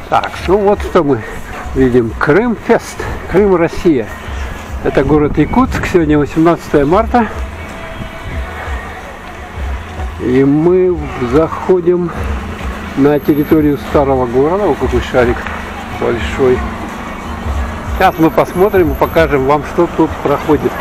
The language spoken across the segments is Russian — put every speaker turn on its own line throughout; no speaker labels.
Так, ну вот что мы видим. Крым-фест. Крым, Россия. Это город Якутск. Сегодня 18 марта. И мы заходим на территорию старого города. Вот какой шарик большой. Сейчас мы посмотрим и покажем вам, что тут проходит.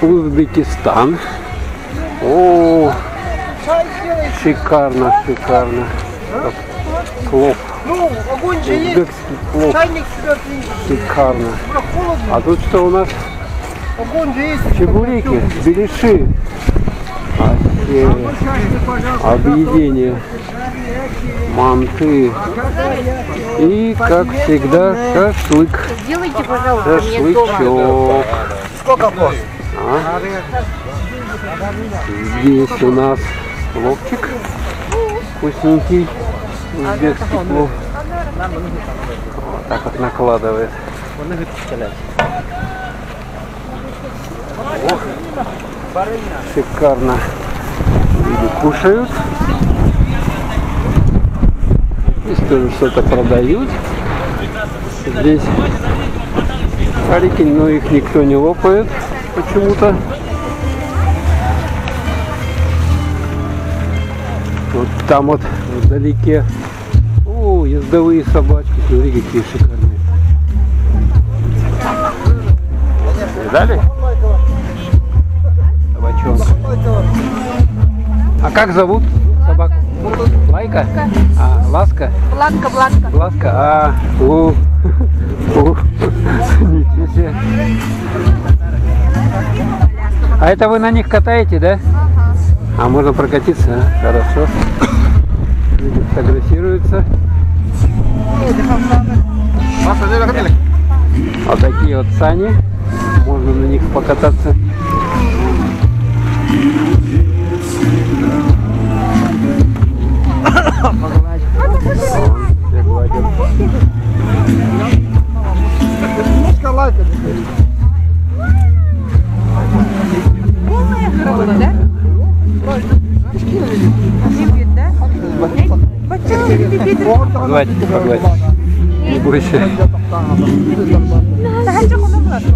Узбекистан. О, шикарно, шикарно. Плов. Узбекский плов. Шикарно. А тут что у нас? Чебуреки, беляши. Объедение. Манты. И, как всегда, шашлык.
Сделайте, пожалуйста,
шашлычок.
Сколько кост?
Здесь у нас пловчик вкусненький, узбекский плов. Вот так вот накладывает. О, шикарно. Люди кушают. Здесь тоже что-то продают. Здесь шарики, но их никто не лопает почему-то. Вот там вот вдалеке. О, ездовые собачки. Смотри, какие шикарные. Видали? Собачонка. А как зовут собаку? Лайка? А, Ласка?
Бланка, Бланка.
Ласка? А, ничего себе. А это вы на них катаете, да?
Ага.
А можно прокатиться? А? Хорошо. Люди фотографируются. Вот такие вот сани. Можно на них покататься. Все гладят.
Полная корова, да? Привет, да?
Погладьте, погладьте. Не бойся.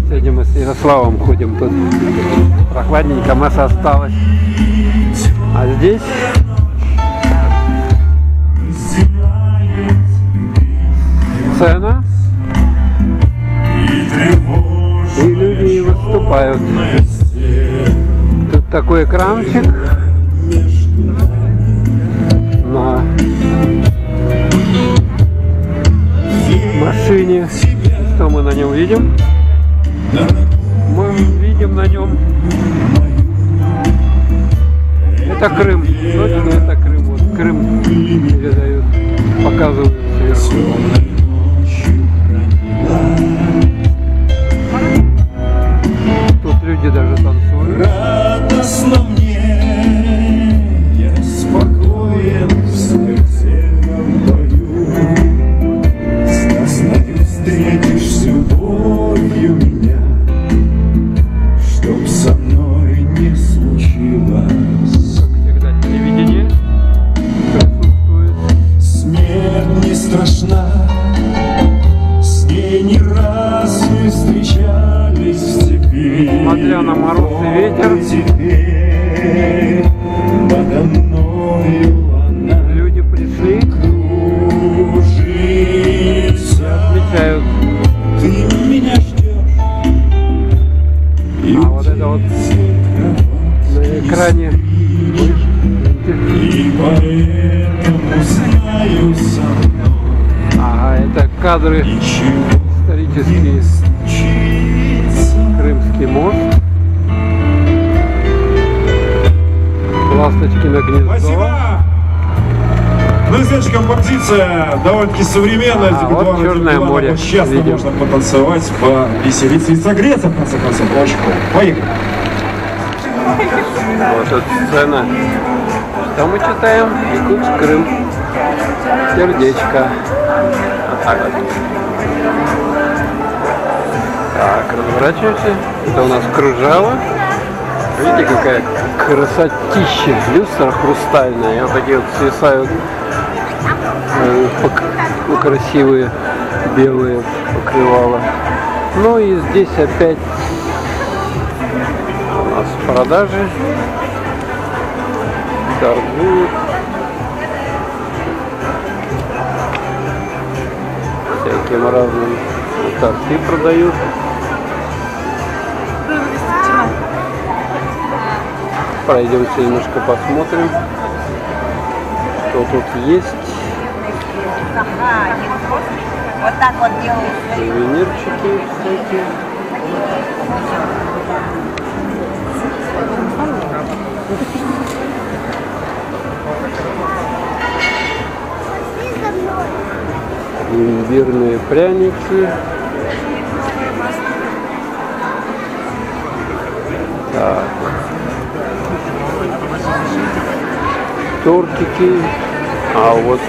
Сегодня мы с Ярославом ходим, тут прохладненько, масса осталась. А здесь сцена. И люди выступают. Тут такой экранчик на машине. Что мы на нем видим? Мы видим на нем. Это Крым. Точно это Крым. Вот Крым передают, показывают сверху. Тут люди даже танцуют.
Радостно мне, я спокоен в смертельном бою. Знаю, встретишь с любовью меня, чтоб со мной не случилось.
Как всегда, телевидение присутствует.
Смерть не страшна, с ней ни разу не встречались в степи.
Смотря на мороз и ветер,
Теперь подо мною она
люди пришли,
кружится.
отмечают.
Ты меня ждешь, и
А вот это вот на экране.
и поэтому знаю со мной
Ага, это кадры
ничего
исторические.
случится.
Крымский мост. Ласточкино гнездо.
Спасибо! Ну и следующая композиция довольно-таки современная.
Вот Черное море.
Сейчас
Видим.
можно потанцевать, повеселиться и согреться, в конце концов. Очень cool. Поехали!
Вот эта сцена. Что мы читаем? Якутск, Крым. Сердечко. Вот так вот. Так. разворачиваемся. Это у нас кружало. Видите, какая красотища. Люстра хрустальная. И вот такие вот свисают красивые белые покрывала. Ну и здесь опять у нас продажи. Торгуют. Всяким разным торты продают. Пройдемте немножко посмотрим, что тут есть.
Вот так вот делают.
Сувенирчики всякие. Имбирные пряники. Так. Тортики. А вот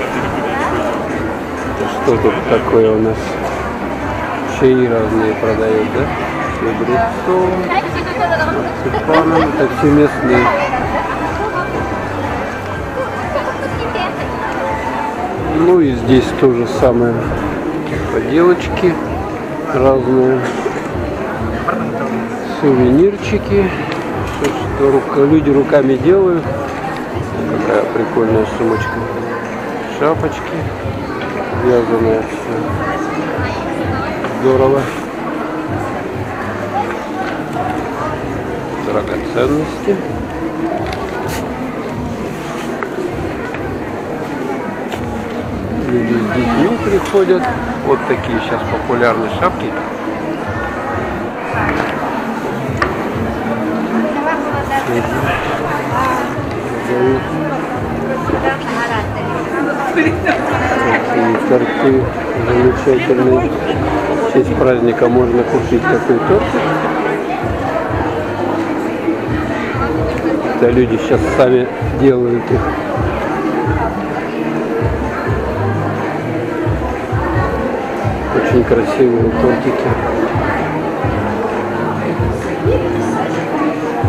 что тут такое у нас? Чаи разные продают, да? С марципаном. Это все местные. Ну и здесь то же самое. Поделочки разные. Сувенирчики. Все, что люди руками делают. Какая прикольная сумочка. Шапочки. Вязаное все. Здорово. Драгоценности. Люди с детьми приходят. Вот такие сейчас популярные шапки. Такие торты замечательные. В честь праздника можно купить такой торт. Это люди сейчас сами делают их. Очень красивые тортики.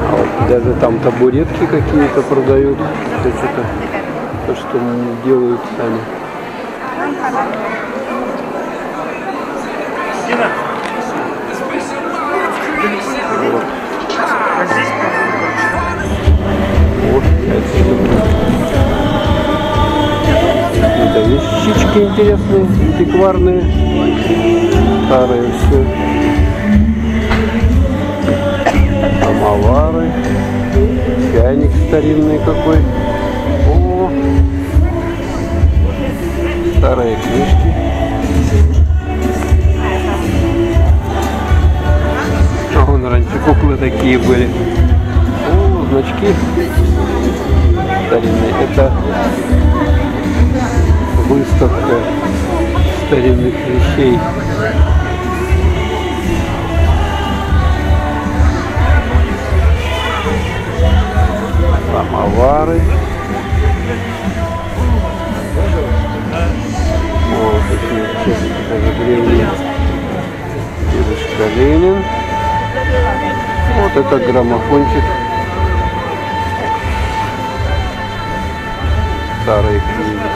А вот даже там табуретки какие-то продают. Это что-то, то, что делают сами. Вот. Вот, это вещички интересные, антикварные, старые все. Самовары, чайник старинный какой. О, старые книжки. А вон раньше куклы такие были. О, значки старинные. Это выставка старинных вещей. Самовары. Вот такие даже древние. Дедушка Ленин. Вот это граммофончик. Старые книги.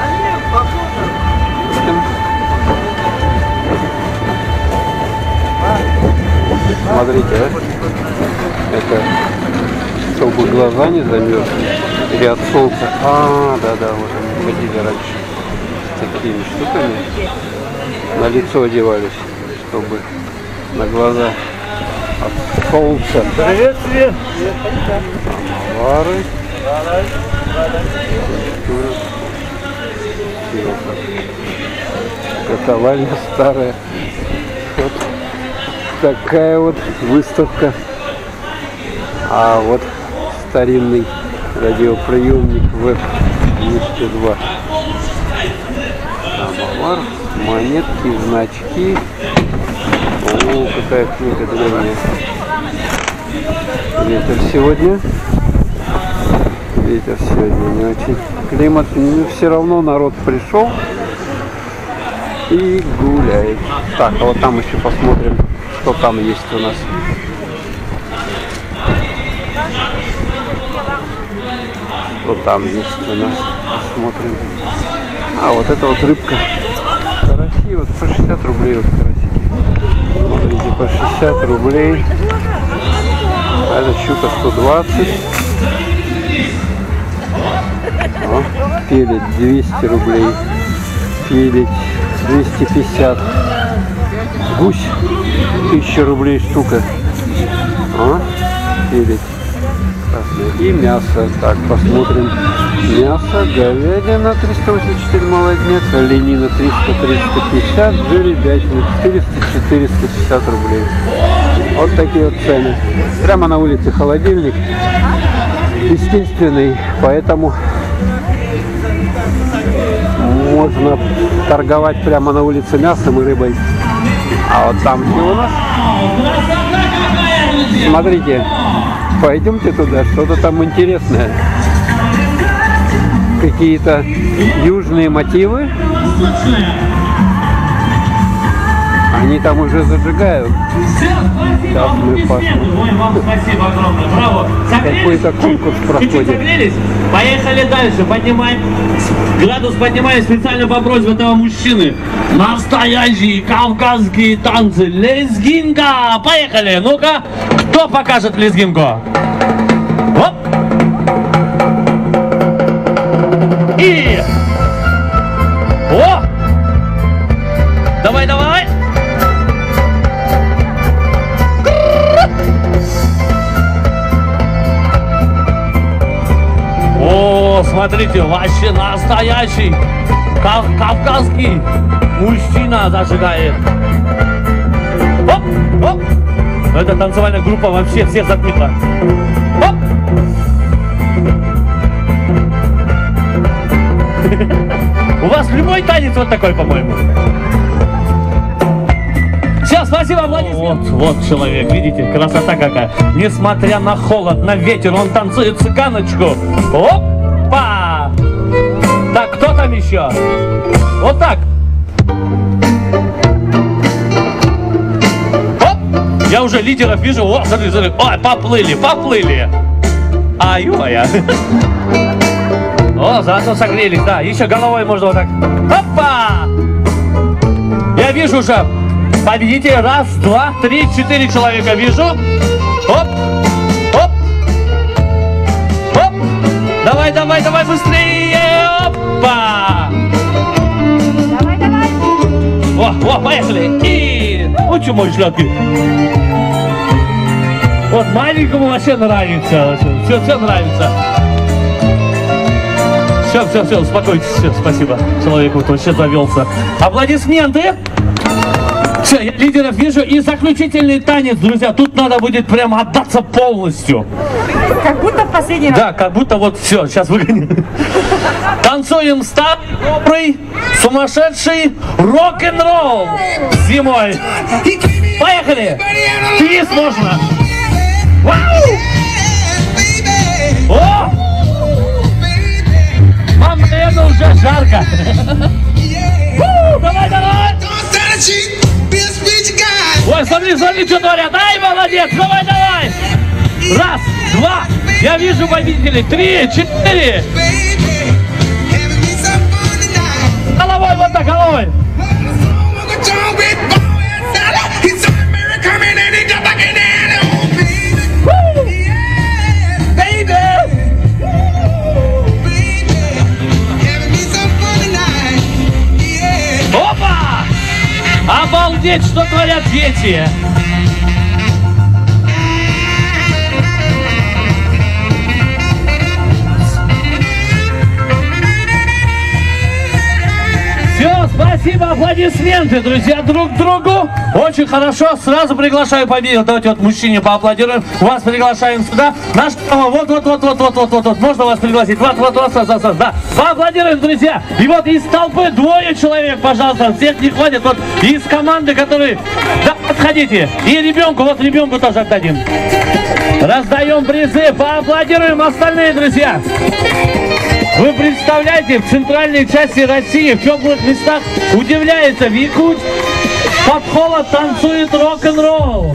Смотрите, а? Это чтобы глаза не замерзли или от солнца. Да, вот они ходили раньше с такими штуками, на лицо одевались, чтобы на глаза от солнца. Приветствие! Самовары. Котовальня старая. Вот такая вот выставка. А вот старинный радиоприемник ВЭП-202. Самовар, монетки, значки. О, какая книга древняя. Ветер сегодня не очень. Климат, но все равно народ пришел и гуляет. Так, а вот там еще посмотрим, что там есть у нас. Что там есть у нас. Посмотрим. А, вот это вот рыбка. Караси, вот по 60 рублей вот карасики. Смотрите, по 60 рублей. А это щука 120. О, пелень 200 рублей. Пелень 250. Гусь 1000 рублей штука. О, пелень. И мясо. Так, посмотрим. Мясо, говядина 384 молодняк, оленина 300-350, жеребятина 400-450 рублей. Вот такие вот цены. Прямо на улице холодильник. Естественный, поэтому можно торговать прямо на улице мясом и рыбой. А вот там где у нас? Смотрите, пойдемте туда, что-то там интересное. Какие-то южные мотивы. Они там уже зажигают. Сейчас мы посмотрим.
Спасибо огромное, браво.
Какой-то конкурс проходит.
Согрелись? Поехали дальше. Поднимаем. Градус поднимаем специально по просьбе этого мужчины. Настоящие кавказские танцы. Лезгинка. Поехали. Ну-ка, кто покажет лезгинку? Оп. И. О! Давай, давай. О, смотрите, вообще настоящий кавказский мужчина зажигает. Оп, оп. Эта танцевальная группа вообще всех затмила. Оп. У вас любой танец вот такой, по-моему. Все, спасибо, аплодисменты. Вот человек, видите, красота какая. Несмотря на холод, на ветер, он танцует цыганочку. Опа! Так, кто там еще? Вот так. Оп! Я уже лидеров вижу. О, смотри, смотри. Ой, поплыли, поплыли. Ай-ой-ой. О, заодно согрелись, да. Еще головой можно вот так. Опа! Я вижу уже победителей. Раз, два, три, 4 человека вижу. Оп! Оп! Оп! Давай, давай, давай, быстрее! Опа!
Давай, давай.
О, поехали! И... Вот что мои шляпки. Вот маленькому вообще нравится. Все нравится. Все, успокойтесь, все, спасибо. Человек вот вообще завелся. Аплодисменты. Все, я лидеров вижу. И заключительный танец, друзья. Тут надо будет прямо отдаться полностью.
Как будто в последний раз.
Да, как будто вот все, сейчас выгоним. Танцуем старый, добрый, сумасшедший рок-н-ролл зимой. Поехали. Твист можно. Вау! О! Вам, наверное, уже жарко. Давай, давай! Ой, смотри, смотри, что творят. Ай, молодец, давай, давай! Раз, два, я вижу победителей. 3, 4. Головой, вот так, головой. Опа! Обалдеть, что творят дети! Все, спасибо, аплодисменты, друзья, друг другу. Очень хорошо, сразу приглашаю победителя. Давайте вот мужчине поаплодируем. Вас приглашаем сюда. Наш вот. Можно вас пригласить? Вот, да. Поаплодируем, друзья. И вот из толпы 2 человек, пожалуйста. Всех не хватит. Вот из команды, которые... Да, подходите. И ребенку, вот ребенку тоже отдадим. Раздаем призы. Поаплодируем остальные, друзья. Вы представляете, в центральной части России, в теплых местах, удивляется в Якутии. Под холод танцует рок-н-ролл.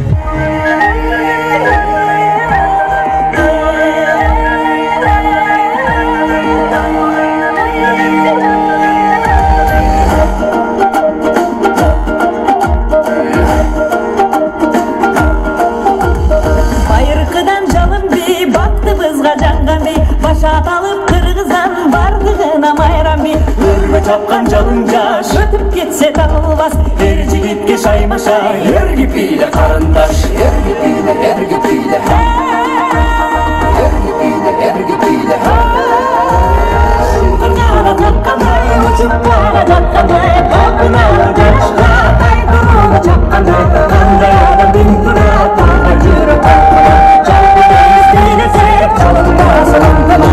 Байырқыдан жалын бей, бақты бізға жанған бей, баша аталып қырғыздан бардығына майран бей. Өргі тапқан жалын жаш, өтіп кетсе тағылбас, ер жігітке шаймашай, ергі пейлі қарындаш. Ергі пейлі, ергі пейлі, ергі пейлі, ергі пейлі. Қырғана таққандай, ұшып бара жатқандай, қапына жашқа, тайдырығы чапқандай, қандай адамдың тұрады, жүрі таққыда, жалпы естелесек, жалындасын антыма.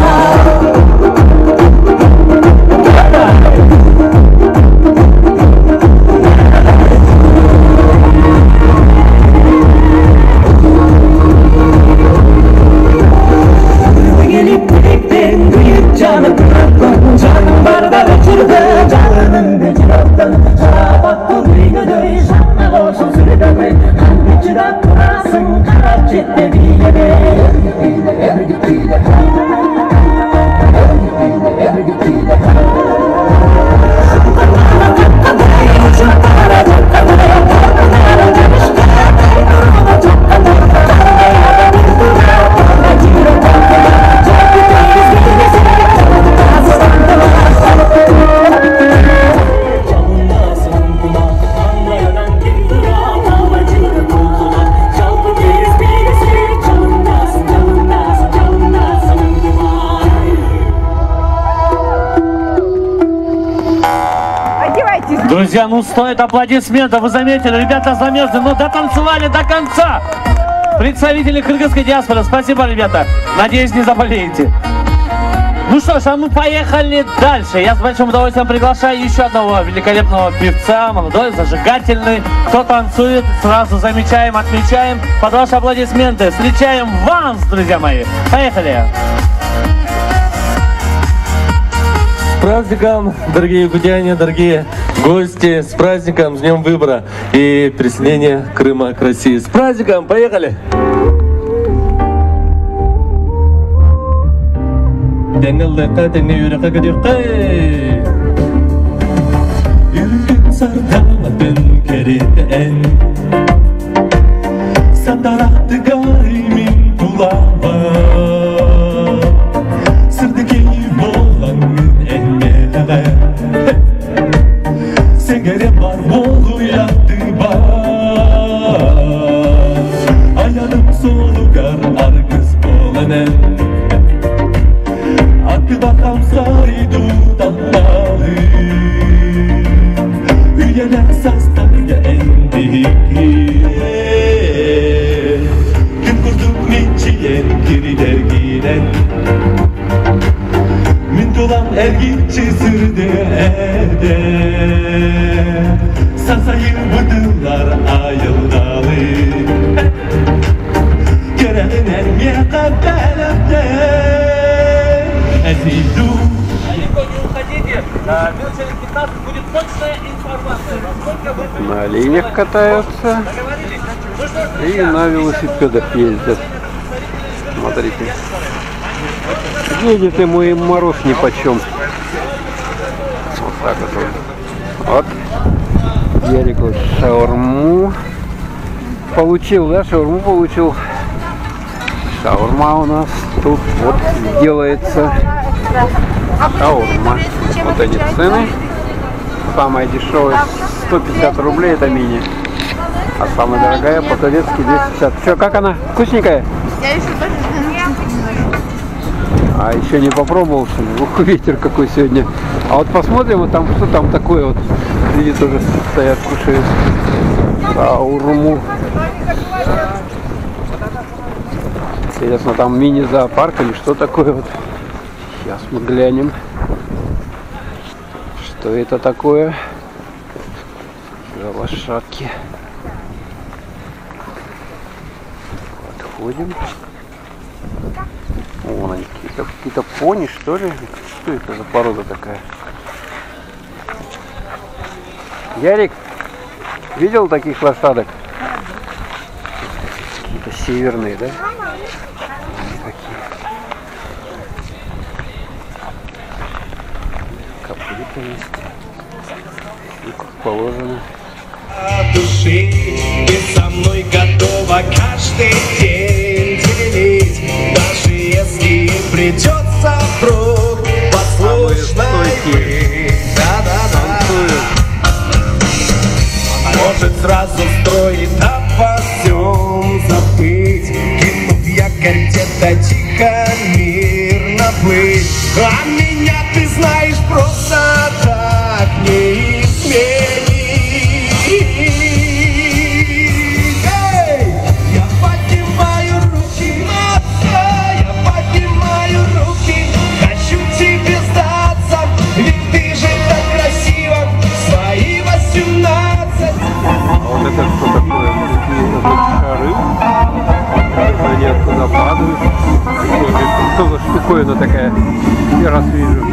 Canım barda uçurdu, canımın içirattan Şarabat kul büyüdü, şanlı olsun sürüdü Kalbi çırak kurasın, karar ciddi bir yere Ergi pide, ergi pide Ergi pide, ergi pide Karnına takkaday, uçup paracak kaday Korkulara demişler, duruma çok kaday Karnaya bir dura, parla ciro takkaday Çok güzel izleyesi
Друзья, ну стоит аплодисментов, вы заметили, ребята замерзли, но дотанцевали до конца. Представители кыргызской диаспоры, спасибо, ребята, надеюсь, не заболеете. Ну что ж, а мы поехали дальше. Я с большим удовольствием приглашаю еще одного великолепного певца, молодой, зажигательный. Кто танцует, сразу замечаем, отмечаем. Под ваши аплодисменты встречаем Ванс, друзья мои. Поехали!
С праздником, дорогие гудяне, дорогие гости, с праздником, с Днем Выбора и присоединения Крыма к России. С праздником, поехали!
Sengere var bolu yattı var Ayağım solugar argız bolanen Aklı bakam saydı damlalı Üyene sastarga endi Gün kurduk minçiyen giri derginen Mintolan ergitçi sırdı ede Sasayı vurdular ayıldalı Göreğin elmiye kabbelemde Ezidu
Далеко не уходите, минут через 15 будет точная информация.
На оленях катаются и на велосипедах ездят. Смотрите. Едет ему и мороз нипочем. Вот так вот он. Вот. Ярик вот шаурму получил, да? Шаурму получил. Шаурма у нас тут вот делается. Шаурма. Вот они цены. Самая дешевая 150 рублей, это мини. А самая дорогая по-советски 250. Что, как она? Вкусненькая?
Я еще тоже
А еще не попробовал, что ли? Ух, ветер какой сегодня. А вот посмотрим, вот там, что там такое вот. Люди тоже стоят, кушают шаурму. Интересно, там мини-зоопарк или что такое вот. Сейчас мы глянем, что это такое за лошадки. Подходим. Вон они, какие-то пони, что ли? Что это за порода такая? Ярик, Видел таких лошадок? Какие-то северные, да? Такие. Копыта есть. И как положено.
Души и со мной готова каждый день делить, даже если им придется вдруг послушно быть. Да-да-да. Может сразу строить обо всем забыть, кинув якорь где-то тихо мирно плыть. А меня ты знаешь просто так не изменить.
Это что такое? Какие-то шары. Они откуда падают. Что за штуковина такая? Я раз вижу.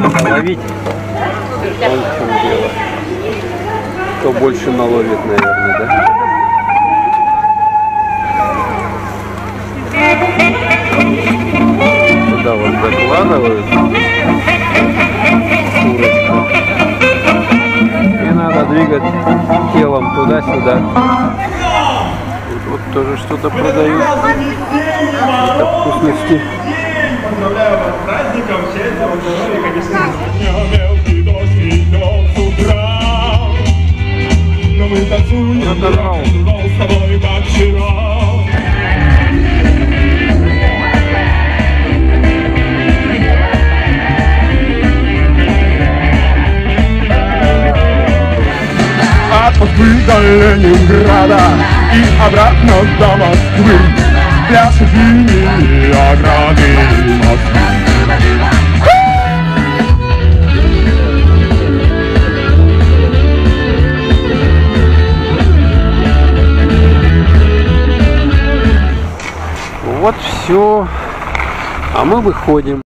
Надо ловить. Вот в чем дело. Кто больше наловит, наверное, да? Туда вот закладывают курочку. И надо двигать телом туда-сюда. Вот тоже что-то продают. Это вкусности.
Поздравляю вас с праздником, счастья, здоровья, конечно. Мелкий дождь идет с утра, но мы танцуем, рок-н-ролл с тобой, как вчера. От Москвы до Ленинграда и обратно до Москвы. Пляж и синие ограды Москвы.
Вот все. А мы выходим.